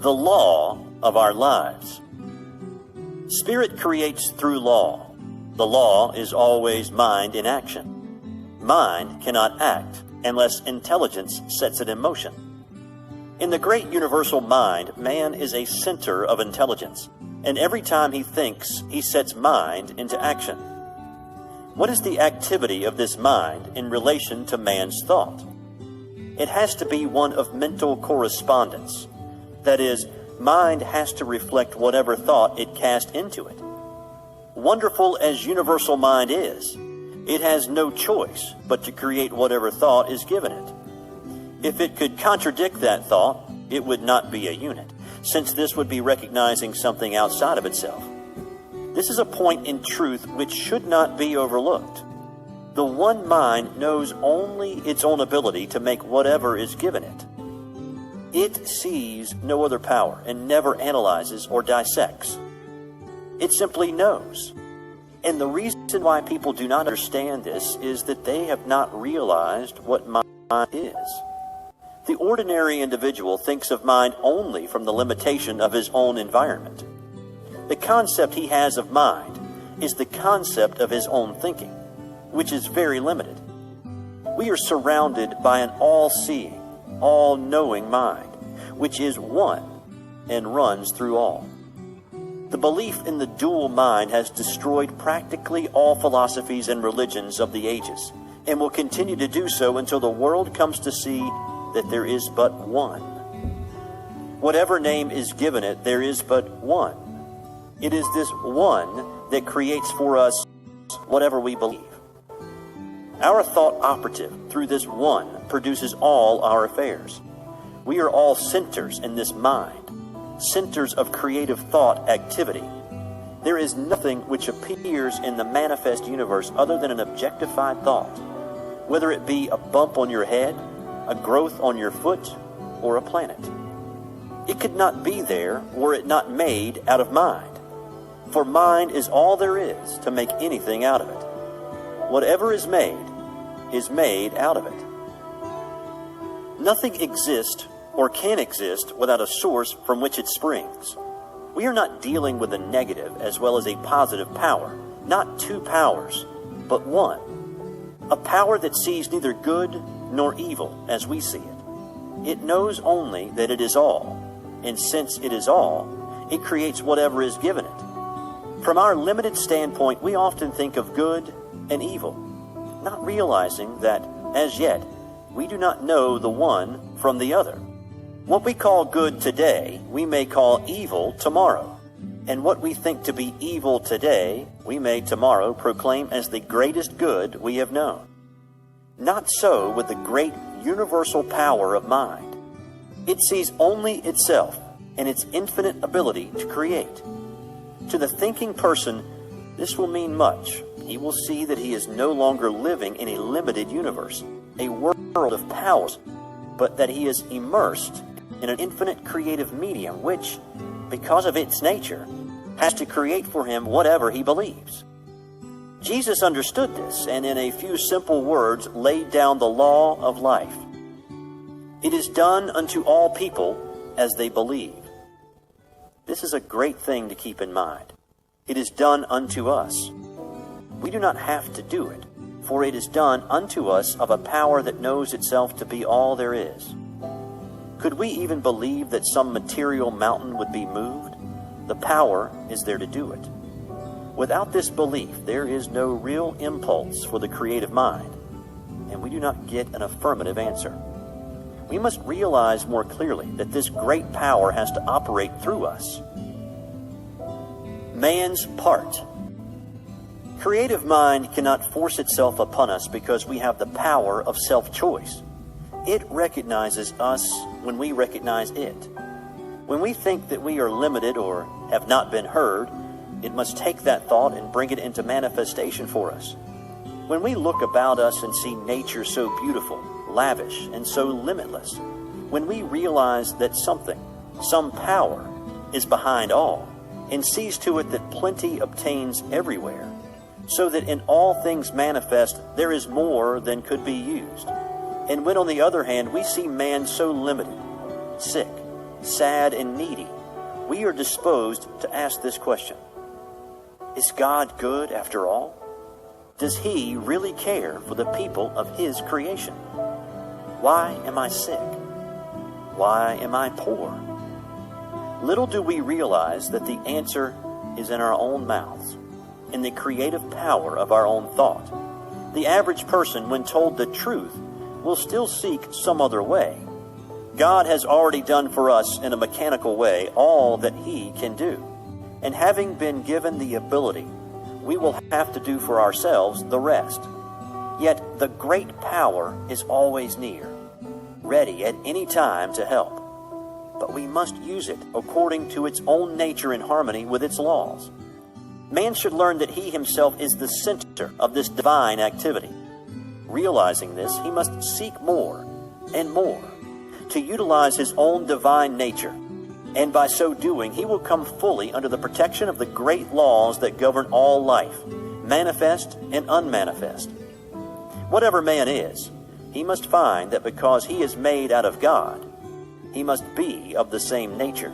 the law of our lives. Spirit creates through law. The law is always mind in action. Mind cannot act unless intelligence sets it in motion. In the great universal mind, man is a center of intelligence, and every time he thinks, he sets mind into action. What is the activity of this mind in relation to man's thought? It has to be one of mental correspondence. That is, mind has to reflect whatever thought it cast into it. Wonderful as universal mind is, it has no choice but to create whatever thought is given it. If it could contradict that thought, it would not be a unit, since this would be recognizing something outside of itself. This is a point in truth which should not be overlooked. The one mind knows only its own ability to make whatever is given it. It sees no other power and never analyzes or dissects. It simply knows. And the reason why people do not understand this is that they have not realized what mind is. The ordinary individual thinks of mind only from the limitation of his own environment. The concept he has of mind is the concept of his own thinking, which is very limited. We are surrounded by an all-seeing, all-knowing mind, which is one and runs through all. The belief in the dual mind has destroyed practically all philosophies and religions of the ages, and will continue to do so until the world comes to see that there is but one. Whatever name is given it, there is but one. It is this one that creates for us whatever we believe. Our thought operative through this one produces all our affairs. We are all centers in this mind, centers of creative thought activity. There is nothing which appears in the manifest universe other than an objectified thought, whether it be a bump on your head, a growth on your foot, or a planet. It could not be there were it not made out of mind. For mind is all there is to make anything out of it. Whatever is made out of it. Nothing exists or can exist without a source from which it springs. We are not dealing with a negative as well as a positive power, not two powers, but one. A power that sees neither good nor evil as we see it. It knows only that it is all, and since it is all, it creates whatever is given it. From our limited standpoint, we often think of good and evil, not realizing that, as yet, we do not know the one from the other. What we call good today, we may call evil tomorrow. And what we think to be evil today, we may tomorrow proclaim as the greatest good we have known. Not so with the great universal power of mind. It sees only itself and its infinite ability to create. To the thinking person, this will mean much. He will see that he is no longer living in a limited universe, a world of powers, but that he is immersed in an infinite creative medium which, because of its nature, has to create for him whatever he believes. Jesus understood this, and in a few simple words laid down the law of life. It is done unto all people as they believe. This is a great thing to keep in mind. It is done unto us. We do not have to do it, for it is done unto us of a power that knows itself to be all there is. Could we even believe that some material mountain would be moved? The power is there to do it. Without this belief, there is no real impulse for the creative mind, and we do not get an affirmative answer. We must realize more clearly that this great power has to operate through us. Man's part. Creative mind cannot force itself upon us because we have the power of self-choice. It recognizes us when we recognize it. When we think that we are limited or have not been heard, it must take that thought and bring it into manifestation for us. When we look about us and see nature so beautiful, lavish, and so limitless, when we realize that something, some power, is behind all, and sees to it that plenty obtains everywhere, so that in all things manifest there is more than could be used. And when, on the other hand, we see man so limited, sick, sad and needy, we are disposed to ask this question: is God good after all? Does He really care for the people of His creation? Why am I sick? Why am I poor? Little do we realize that the answer is in our own mouths, in the creative power of our own thought. The average person, when told the truth, will still seek some other way. God has already done for us in a mechanical way all that He can do. And having been given the ability, we will have to do for ourselves the rest. Yet the great power is always near, ready at any time to help. But we must use it according to its own nature in harmony with its laws. Man should learn that he himself is the center of this divine activity. Realizing this, he must seek more and more to utilize his own divine nature, and by so doing, he will come fully under the protection of the great laws that govern all life, manifest and unmanifest. Whatever man is, he must find that because he is made out of God, he must be of the same nature.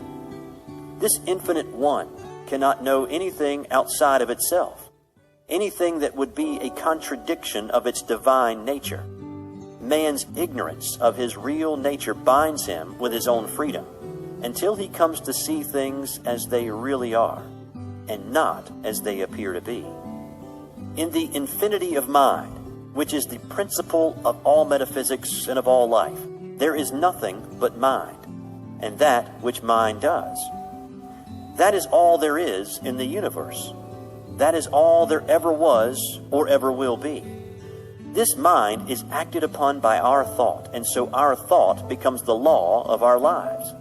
This infinite one cannot know anything outside of itself, anything that would be a contradiction of its divine nature. Man's ignorance of his real nature binds him with his own freedom until he comes to see things as they really are and not as they appear to be. In the infinity of mind, which is the principle of all metaphysics and of all life, there is nothing but mind, and that which mind does. That is all there is in the universe. That is all there ever was or ever will be. This mind is acted upon by our thought, and so our thought becomes the law of our lives.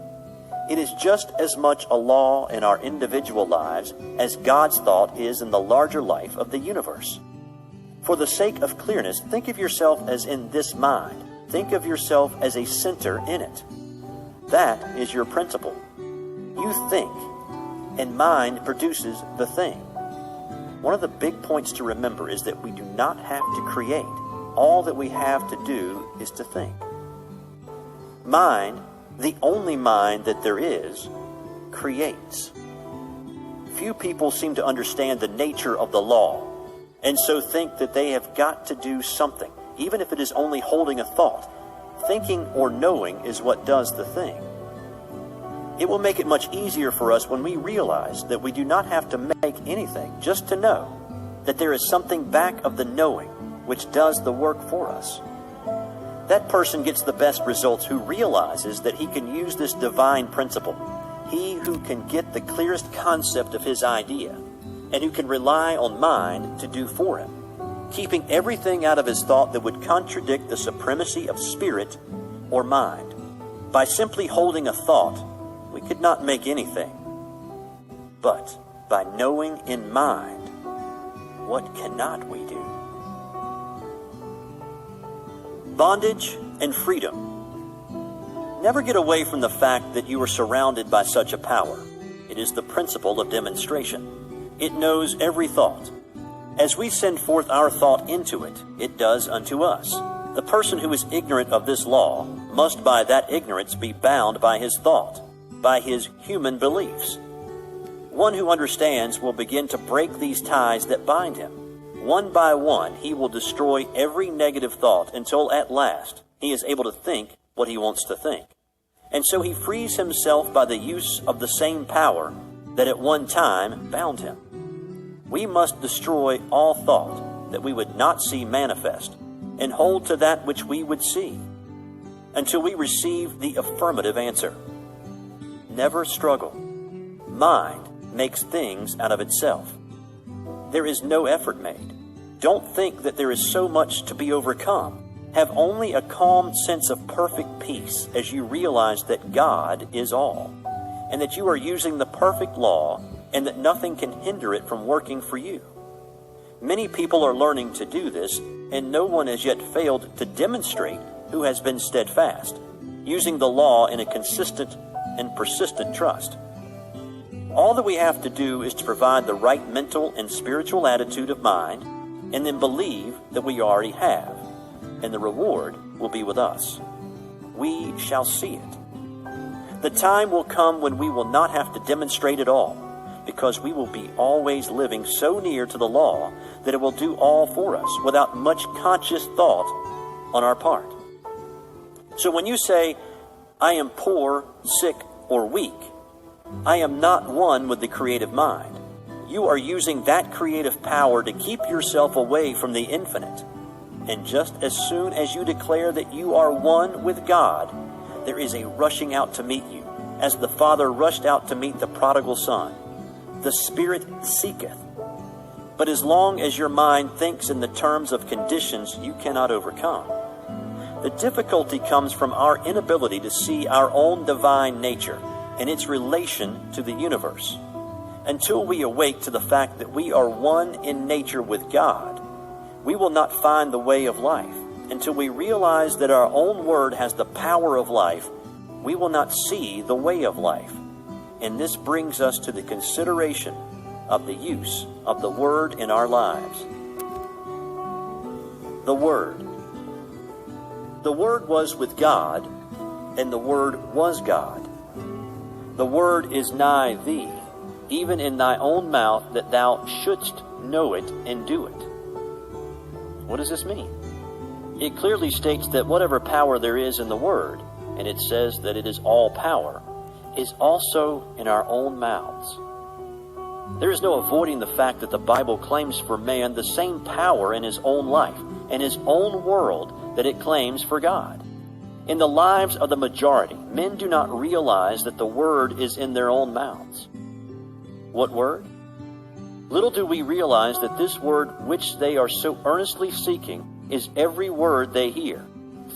It is just as much a law in our individual lives as God's thought is in the larger life of the universe. For the sake of clearness, think of yourself as in this mind. Think of yourself as a center in it. That is your principle. You think, and mind produces the thing. One of the big points to remember is that we do not have to create. All that we have to do is to think. Mind, the only mind that there is, creates. Few people seem to understand the nature of the law, and so think that they have got to do something, even if it is only holding a thought. Thinking or knowing is what does the thing. It will make it much easier for us when we realize that we do not have to make anything, just to know that there is something back of the knowing which does the work for us. That person gets the best results who realizes that he can use this divine principle. He who can get the clearest concept of his idea, and who can rely on mind to do for him, keeping everything out of his thought that would contradict the supremacy of spirit or mind. By simply holding a thought, we could not make anything. But by knowing in mind, what cannot we do? Bondage and freedom. Never get away from the fact that you are surrounded by such a power. It is the principle of demonstration. It knows every thought. As we send forth our thought into it, it does unto us. The person who is ignorant of this law must by that ignorance be bound by his thought, by his human beliefs. One who understands will begin to break these ties that bind him. One by one, he will destroy every negative thought until at last he is able to think what he wants to think. And so he frees himself by the use of the same power that at one time bound him. We must destroy all thought that we would not see manifest and hold to that which we would see until we receive the affirmative answer. Never struggle. Mind makes things out of itself. There is no effort made. Don't think that there is so much to be overcome. Have only a calm sense of perfect peace as you realize that God is all, and that you are using the perfect law, and that nothing can hinder it from working for you. Many people are learning to do this, and no one has yet failed to demonstrate who has been steadfast, using the law in a consistent and persistent trust. All that we have to do is to provide the right mental and spiritual attitude of mind, and then believe that we already have, and the reward will be with us. We shall see it. The time will come when we will not have to demonstrate at all, because we will be always living so near to the law that it will do all for us without much conscious thought on our part. So when you say, I am poor, sick, or weak, I am not one with the creative mind. You are using that creative power to keep yourself away from the infinite. And just as soon as you declare that you are one with God, there is a rushing out to meet you, as the Father rushed out to meet the prodigal son. The Spirit seeketh. But as long as your mind thinks in the terms of conditions you cannot overcome, the difficulty comes from our inability to see our own divine nature and its relation to the universe. Until we awake to the fact that we are one in nature with God, we will not find the way of life. Until we realize that our own word has the power of life, we will not see the way of life. And this brings us to the consideration of the use of the Word in our lives. The Word. The Word was with God, and the Word was God. The Word is nigh thee, even in thy own mouth, that thou shouldst know it and do it. What does this mean? It clearly states that whatever power there is in the Word, and it says that it is all power, is also in our own mouths. There is no avoiding the fact that the Bible claims for man the same power in his own life and his own world that it claims for God. In the lives of the majority, men do not realize that the Word is in their own mouths. What word? Little do we realize that this word which they are so earnestly seeking is every word they hear,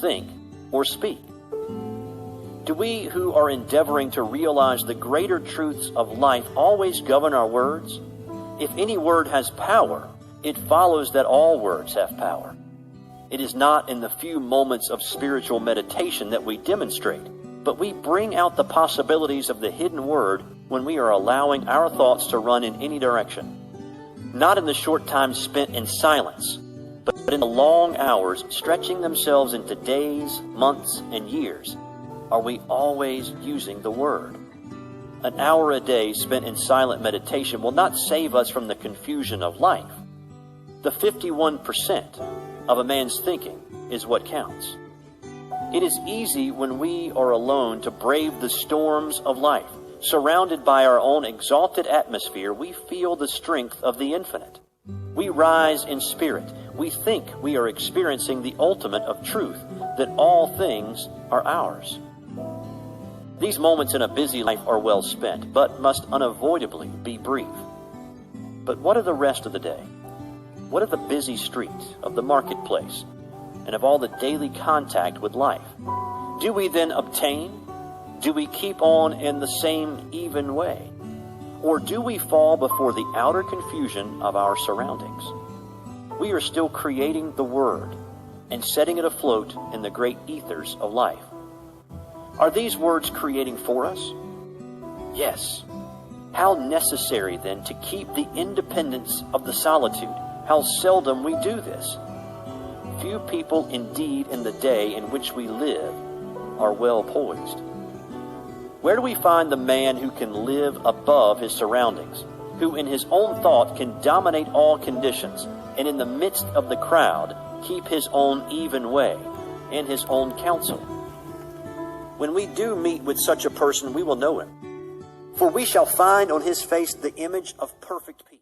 think, or speak. Do we who are endeavoring to realize the greater truths of life always govern our words? If any word has power, it follows that all words have power. It is not in the few moments of spiritual meditation that we demonstrate, but we bring out the possibilities of the hidden word when we are allowing our thoughts to run in any direction. Not in the short time spent in silence, but in the long hours stretching themselves into days, months, and years. Are we always using the Word? An hour a day spent in silent meditation will not save us from the confusion of life. The 51% of a man's thinking is what counts. It is easy when we are alone to brave the storms of life. Surrounded by our own exalted atmosphere, we feel the strength of the infinite. We rise in spirit. We think we are experiencing the ultimate of truth, that all things are ours. These moments in a busy life are well spent, but must unavoidably be brief. But what of the rest of the day? What of the busy streets, of the marketplace, and of all the daily contact with life? Do we then obtain? Do we keep on in the same even way? Or do we fall before the outer confusion of our surroundings? We are still creating the Word and setting it afloat in the great ethers of life. Are these words creating for us? Yes. How necessary then to keep the independence of the solitude. How seldom we do this. Few people indeed in the day in which we live are well poised. Where do we find the man who can live above his surroundings, who in his own thought can dominate all conditions, and in the midst of the crowd keep his own even way and his own counsel? When we do meet with such a person, we will know him, for we shall find on his face the image of perfect peace.